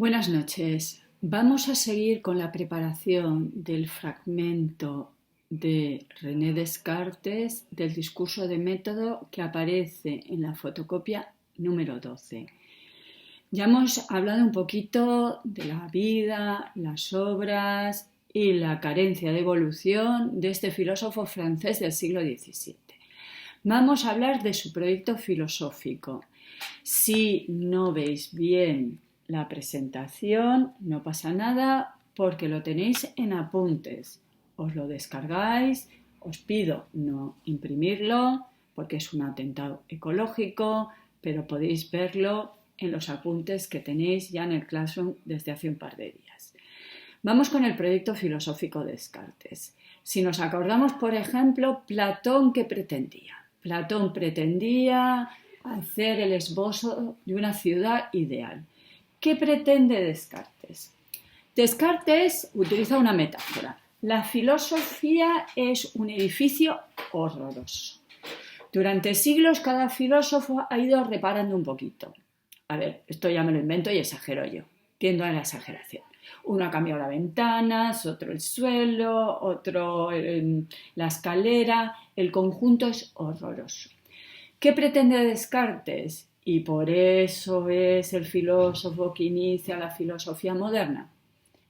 Buenas noches. Vamos a seguir con la preparación del fragmento de René Descartes del discurso de método que aparece en la fotocopia número 12. Ya hemos hablado un poquito de la vida, las obras y la carencia de evolución de este filósofo francés del siglo XVII. Vamos a hablar de su proyecto filosófico. Si no veis bien la presentación, no pasa nada porque lo tenéis en apuntes. Os lo descargáis, os pido no imprimirlo porque es un atentado ecológico, pero podéis verlo en los apuntes que tenéis ya en el Classroom desde hace un par de días. Vamos con el proyecto filosófico de Descartes. Si nos acordamos, por ejemplo, Platón, ¿qué pretendía? Platón pretendía hacer el esbozo de una ciudad ideal. ¿Qué pretende Descartes? Descartes utiliza una metáfora. La filosofía es un edificio horroroso. Durante siglos cada filósofo ha ido reparando un poquito. A ver, esto ya me lo invento y exagero yo. Tiendo a la exageración. Uno ha cambiado las ventanas, otro el suelo, otro la escalera. El conjunto es horroroso. ¿Qué pretende Descartes? Y por eso es el filósofo que inicia la filosofía moderna.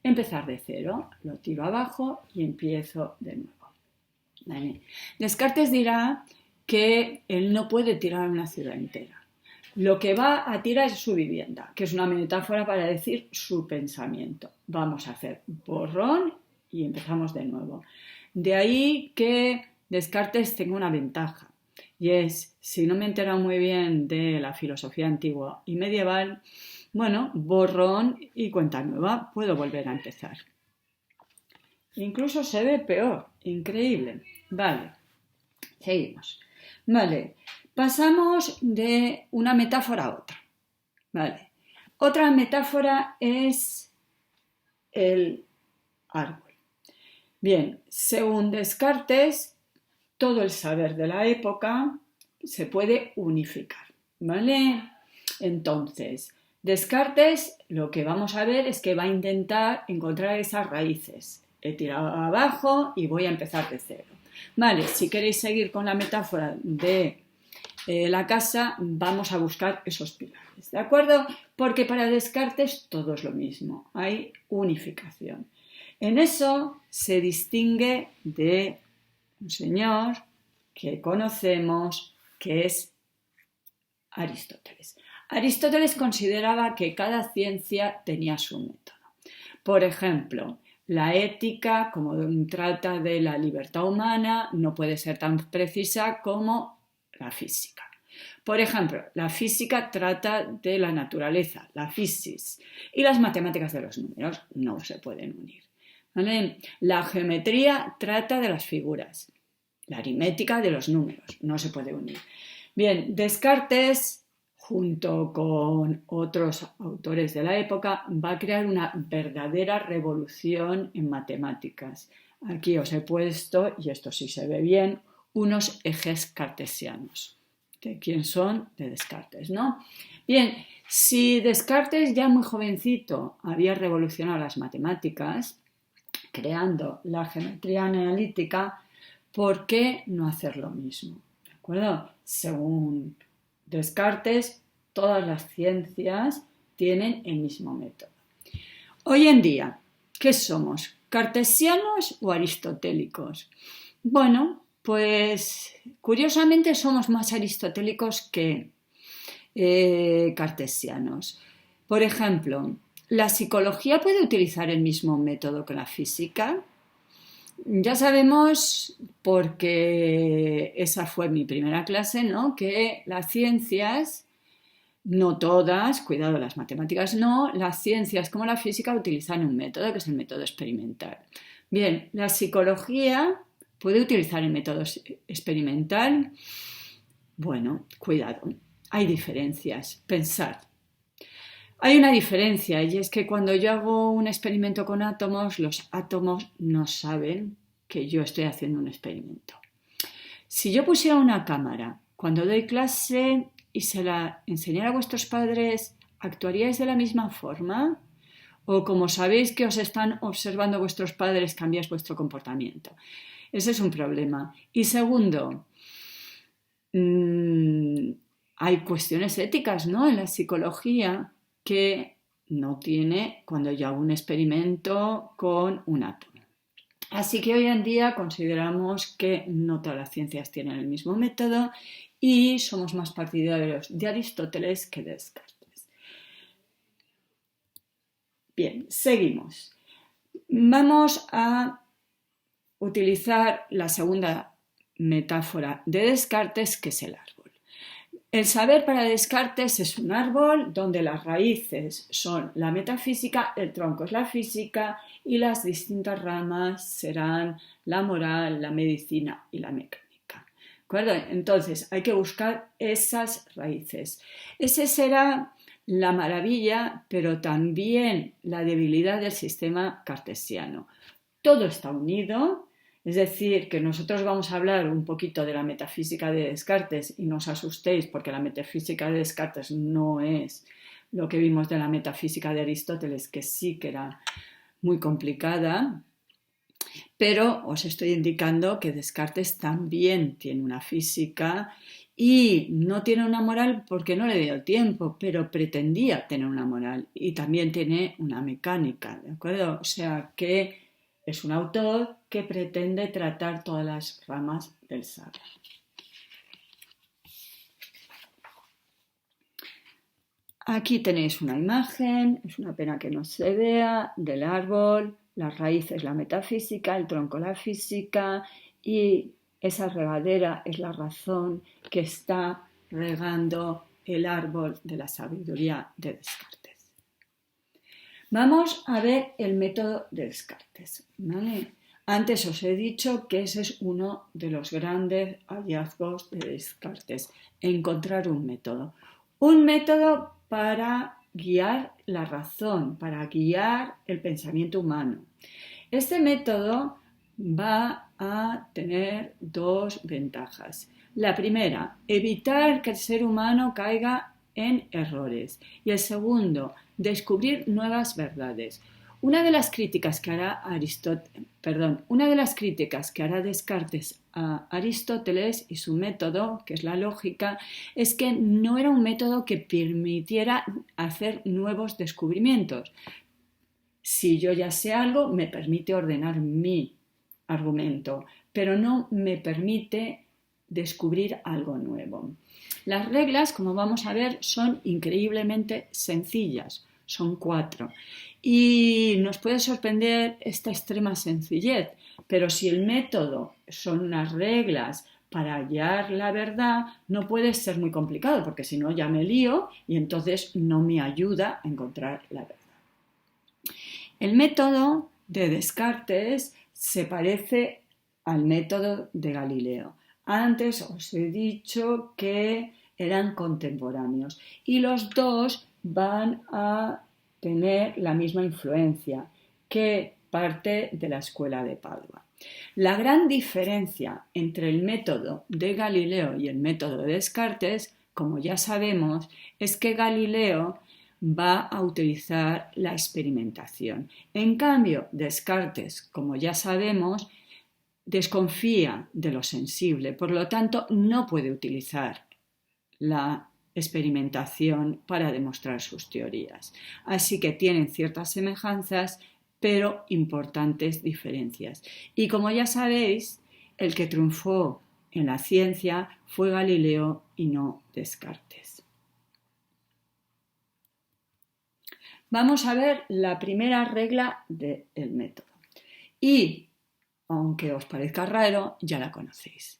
Empezar de cero, lo tiro abajo y empiezo de nuevo. ¿Vale? Descartes dirá que él no puede tirar una ciudad entera. Lo que va a tirar es su vivienda, que es una metáfora para decir su pensamiento. Vamos a hacer borrón y empezamos de nuevo. De ahí que Descartes tenga una ventaja. Y es, si no me he enterado muy bien de la filosofía antigua y medieval, bueno, borrón y cuenta nueva, puedo volver a empezar. Incluso se ve peor, increíble. Vale, seguimos. Vale, pasamos de una metáfora a otra. Vale, otra metáfora es el árbol. Bien, según Descartes, todo el saber de la época se puede unificar, ¿vale? Entonces, Descartes lo que vamos a ver es que va a intentar encontrar esas raíces. He tirado abajo y voy a empezar de cero. Vale, si queréis seguir con la metáfora de la casa, vamos a buscar esos pilares, ¿de acuerdo? Porque para Descartes todo es lo mismo, hay unificación. En eso se distingue de un señor que conocemos que es Aristóteles. Aristóteles consideraba que cada ciencia tenía su método. Por ejemplo, la ética, como trata de la libertad humana, no puede ser tan precisa como la física. Por ejemplo, la física trata de la naturaleza, la physis, y las matemáticas de los números no se pueden unir. ¿Vale? La geometría trata de las figuras, la aritmética de los números, no se puede unir. Bien, Descartes, junto con otros autores de la época, va a crear una verdadera revolución en matemáticas. Aquí os he puesto, y esto sí se ve bien, unos ejes cartesianos. ¿De quién son? De Descartes, ¿no? Bien, si Descartes ya muy jovencito había revolucionado las matemáticas, creando la geometría analítica, ¿por qué no hacer lo mismo? ¿De acuerdo? Según Descartes, todas las ciencias tienen el mismo método. Hoy en día, ¿qué somos? ¿Cartesianos o aristotélicos? Bueno, pues curiosamente somos más aristotélicos que cartesianos. Por ejemplo, ¿la psicología puede utilizar el mismo método que la física? Ya sabemos, porque esa fue mi primera clase, ¿no?, que las ciencias, no todas, cuidado, las matemáticas no, las ciencias como la física utilizan un método que es el método experimental. Bien, la psicología puede utilizar el método experimental. Bueno, cuidado, hay diferencias. Pensad. Hay una diferencia y es que cuando yo hago un experimento con átomos, los átomos no saben que yo estoy haciendo un experimento. Si yo pusiera una cámara cuando doy clase y se la enseñara a vuestros padres, ¿actuaríais de la misma forma? o como sabéis que os están observando vuestros padres, cambiáis vuestro comportamiento. Ese es un problema. Y segundo, hay cuestiones éticas, ¿no?, en la psicología que no tiene cuando yo hago un experimento con un átomo. Así que hoy en día consideramos que no todas las ciencias tienen el mismo método y somos más partidarios de Aristóteles que de Descartes. Bien, seguimos. Vamos a utilizar la segunda metáfora de Descartes, que es el árbol. El saber para Descartes es un árbol donde las raíces son la metafísica, el tronco es la física y las distintas ramas serán la moral, la medicina y la mecánica. ¿De acuerdo? Entonces hay que buscar esas raíces. Ese será la maravilla, pero también la debilidad del sistema cartesiano. Todo está unido. Es decir, que nosotros vamos a hablar un poquito de la metafísica de Descartes y no os asustéis porque la metafísica de Descartes no es lo que vimos de la metafísica de Aristóteles, que sí que era muy complicada, pero os estoy indicando que Descartes también tiene una física y no tiene una moral porque no le dio tiempo, pero pretendía tener una moral y también tiene una mecánica, ¿de acuerdo? O sea que es un autor que pretende tratar todas las ramas del saber. Aquí tenéis una imagen, es una pena que no se vea, del árbol, las raíces la metafísica, el tronco la física y esa regadera es la razón que está regando el árbol de la sabiduría de Descartes. Vamos a ver el método de Descartes, ¿vale? Antes os he dicho que ese es uno de los grandes hallazgos de Descartes, encontrar un método. Un método para guiar la razón, para guiar el pensamiento humano. Este método va a tener dos ventajas. La primera, evitar que el ser humano caiga en errores. Y el segundo, descubrir nuevas verdades. Una de las críticas que hará Descartes a Aristóteles y su método, que es la lógica, es que no era un método que permitiera hacer nuevos descubrimientos. Si yo ya sé algo, me permite ordenar mi argumento, pero no me permite descubrir algo nuevo. Las reglas, como vamos a ver, son increíblemente sencillas, son 4. Y nos puede sorprender esta extrema sencillez, pero si el método son unas reglas para hallar la verdad, no puede ser muy complicado, porque si no ya me lío y entonces no me ayuda a encontrar la verdad. El método de Descartes se parece al método de Galileo. Antes os he dicho que eran contemporáneos y los dos van a tener la misma influencia, que parte de la escuela de Padua. La gran diferencia entre el método de Galileo y el método de Descartes, como ya sabemos, es que Galileo va a utilizar la experimentación. En cambio, Descartes, como ya sabemos, desconfía de lo sensible, por lo tanto no puede utilizar la experimentación para demostrar sus teorías. Así que tienen ciertas semejanzas, pero importantes diferencias. Y como ya sabéis, el que triunfó en la ciencia fue Galileo y no Descartes. Vamos a ver la primera regla del método. Y, aunque os parezca raro, ya la conocéis.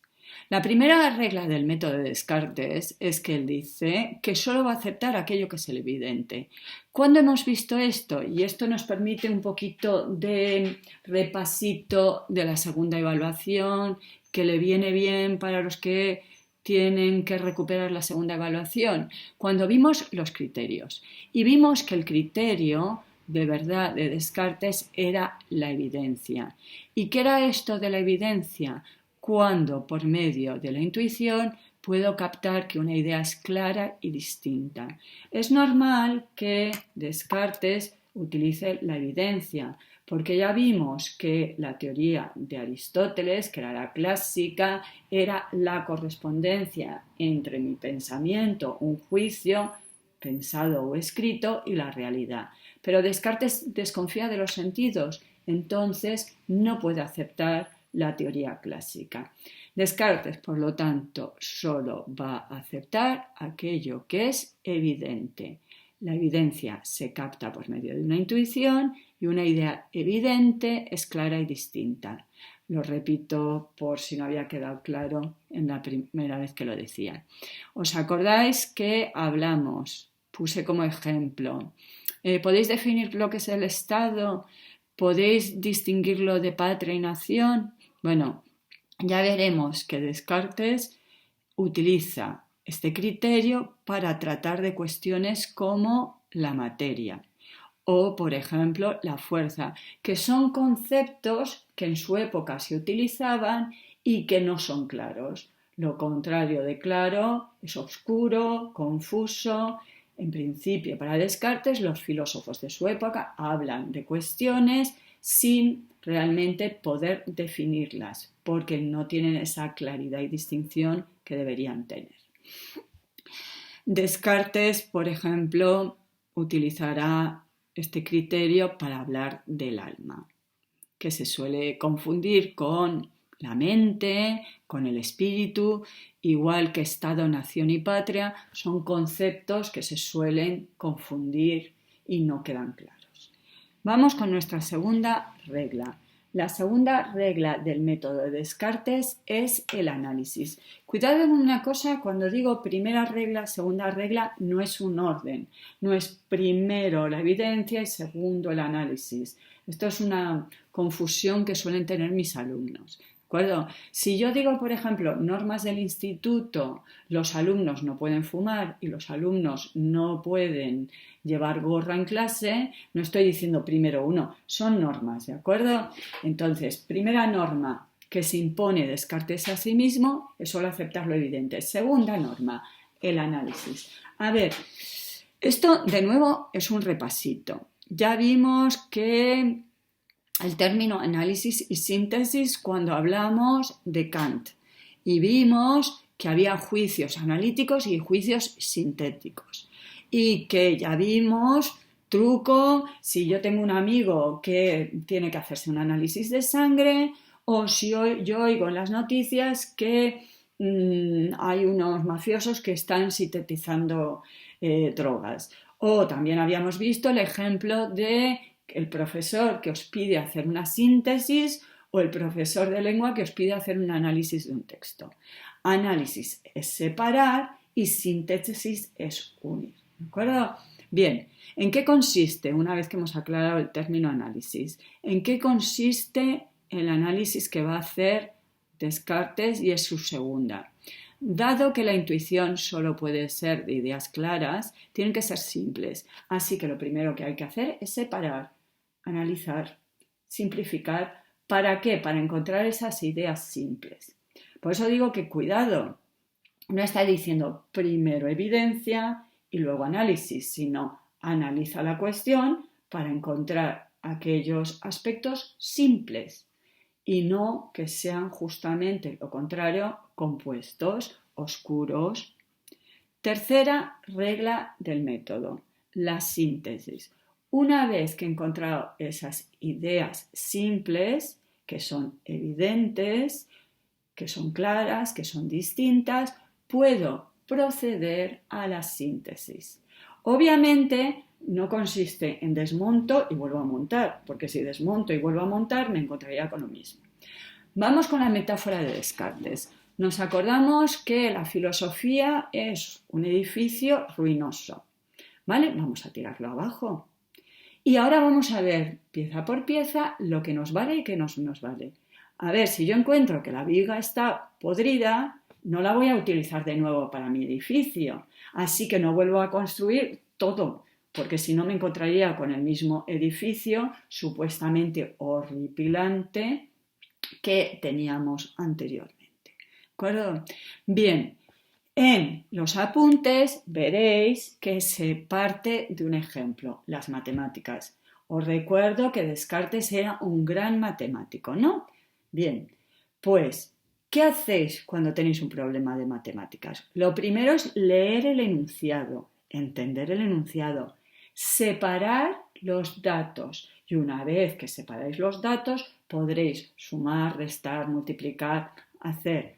La primera regla del método de Descartes es que él dice que solo va a aceptar aquello que es el evidente. ¿Cuándo hemos visto esto? Y esto nos permite un poquito de repasito de la segunda evaluación, que le viene bien para los que tienen que recuperar la segunda evaluación. Cuando vimos los criterios y vimos que el criterio de verdad de Descartes era la evidencia. ¿Y qué era esto de la evidencia? Cuando por medio de la intuición puedo captar que una idea es clara y distinta. Es normal que Descartes utilice la evidencia, porque ya vimos que la teoría de Aristóteles, que era la clásica, era la correspondencia entre mi pensamiento, un juicio pensado o escrito, y la realidad. Pero Descartes desconfía de los sentidos, entonces no puede aceptar la teoría clásica. Descartes, por lo tanto, solo va a aceptar aquello que es evidente. La evidencia se capta por medio de una intuición y una idea evidente es clara y distinta. Lo repito por si no había quedado claro en la primera vez que lo decía. ¿Os acordáis que puse como ejemplo, podéis definir lo que es el Estado? ¿Podéis distinguirlo de patria y nación? Bueno, ya veremos que Descartes utiliza este criterio para tratar de cuestiones como la materia o, por ejemplo, la fuerza, que son conceptos que en su época se utilizaban y que no son claros. Lo contrario de claro es oscuro, confuso. En principio, para Descartes, los filósofos de su época hablan de cuestiones sin realmente poder definirlas, porque no tienen esa claridad y distinción que deberían tener. Descartes, por ejemplo, utilizará este criterio para hablar del alma, que se suele confundir con la mente, con el espíritu, igual que Estado, nación y patria, son conceptos que se suelen confundir y no quedan claros. Vamos con nuestra segunda regla. La segunda regla del método de Descartes es el análisis. Cuidado con una cosa, cuando digo primera regla, segunda regla, no es un orden. No es primero la evidencia y segundo el análisis. Esto es una confusión que suelen tener mis alumnos. ¿De acuerdo? Si yo digo, por ejemplo, normas del instituto, los alumnos no pueden fumar y los alumnos no pueden llevar gorra en clase, no estoy diciendo primero uno, son normas, ¿de acuerdo? Entonces, primera norma que se impone Descartes a sí mismo es solo aceptar lo evidente. Segunda norma, el análisis. A ver, esto de nuevo es un repasito. Ya vimos que el término análisis y síntesis cuando hablamos de Kant y vimos que había juicios analíticos y juicios sintéticos y que ya vimos truco si yo tengo un amigo que tiene que hacerse un análisis de sangre o si yo oigo en las noticias que hay unos mafiosos que están sintetizando drogas. O también habíamos visto el ejemplo de el profesor que os pide hacer una síntesis o el profesor de lengua que os pide hacer un análisis de un texto. Análisis es separar y síntesis es unir. ¿De acuerdo? Bien, ¿en qué consiste, una vez que hemos aclarado el término análisis, en qué consiste el análisis que va a hacer Descartes y es su segunda? Dado que la intuición solo puede ser de ideas claras, tienen que ser simples. Así que lo primero que hay que hacer es separar, analizar, simplificar. ¿Para qué? Para encontrar esas ideas simples. Por eso digo que cuidado, no está diciendo primero evidencia y luego análisis, sino analiza la cuestión para encontrar aquellos aspectos simples y no que sean justamente lo contrario, compuestos, oscuros. Tercera regla del método, la síntesis. Una vez que he encontrado esas ideas simples, que son evidentes, que son claras, que son distintas, puedo proceder a la síntesis. Obviamente no consiste en desmonto y vuelvo a montar, porque si desmonto y vuelvo a montar me encontraría con lo mismo. Vamos con la metáfora de Descartes. Nos acordamos que la filosofía es un edificio ruinoso. ¿Vale? Vamos a tirarlo abajo. Y ahora vamos a ver pieza por pieza lo que nos vale y qué no nos vale. A ver, si yo encuentro que la viga está podrida, no la voy a utilizar de nuevo para mi edificio. Así que no vuelvo a construir todo, porque si no me encontraría con el mismo edificio supuestamente horripilante que teníamos anteriormente. ¿De acuerdo? Bien, en los apuntes veréis que se parte de un ejemplo, las matemáticas. Os recuerdo que Descartes era un gran matemático, ¿no? Bien, pues, ¿qué hacéis cuando tenéis un problema de matemáticas? Lo primero es leer el enunciado, entender el enunciado, separar los datos y una vez que separáis los datos podréis sumar, restar, multiplicar, hacer.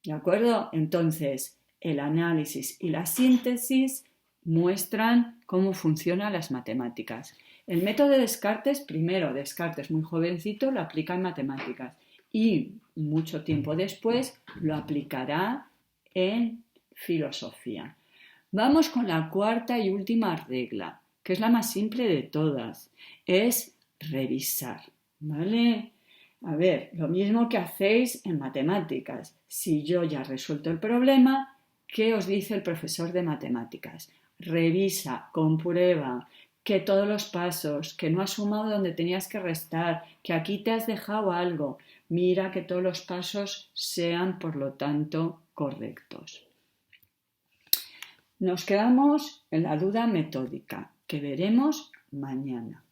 ¿De acuerdo? Entonces, el análisis y la síntesis muestran cómo funcionan las matemáticas. El método de Descartes, primero, Descartes muy jovencito lo aplica en matemáticas y mucho tiempo después lo aplicará en filosofía. Vamos con la cuarta y última regla, que es la más simple de todas, es revisar, ¿vale? A ver, lo mismo que hacéis en matemáticas. Si yo ya he resuelto el problema, ¿qué os dice el profesor de matemáticas? Revisa, comprueba que todos los pasos, que no has sumado donde tenías que restar, que aquí te has dejado algo. Mira que todos los pasos sean, por lo tanto, correctos. Nos quedamos en la duda metódica, que veremos mañana.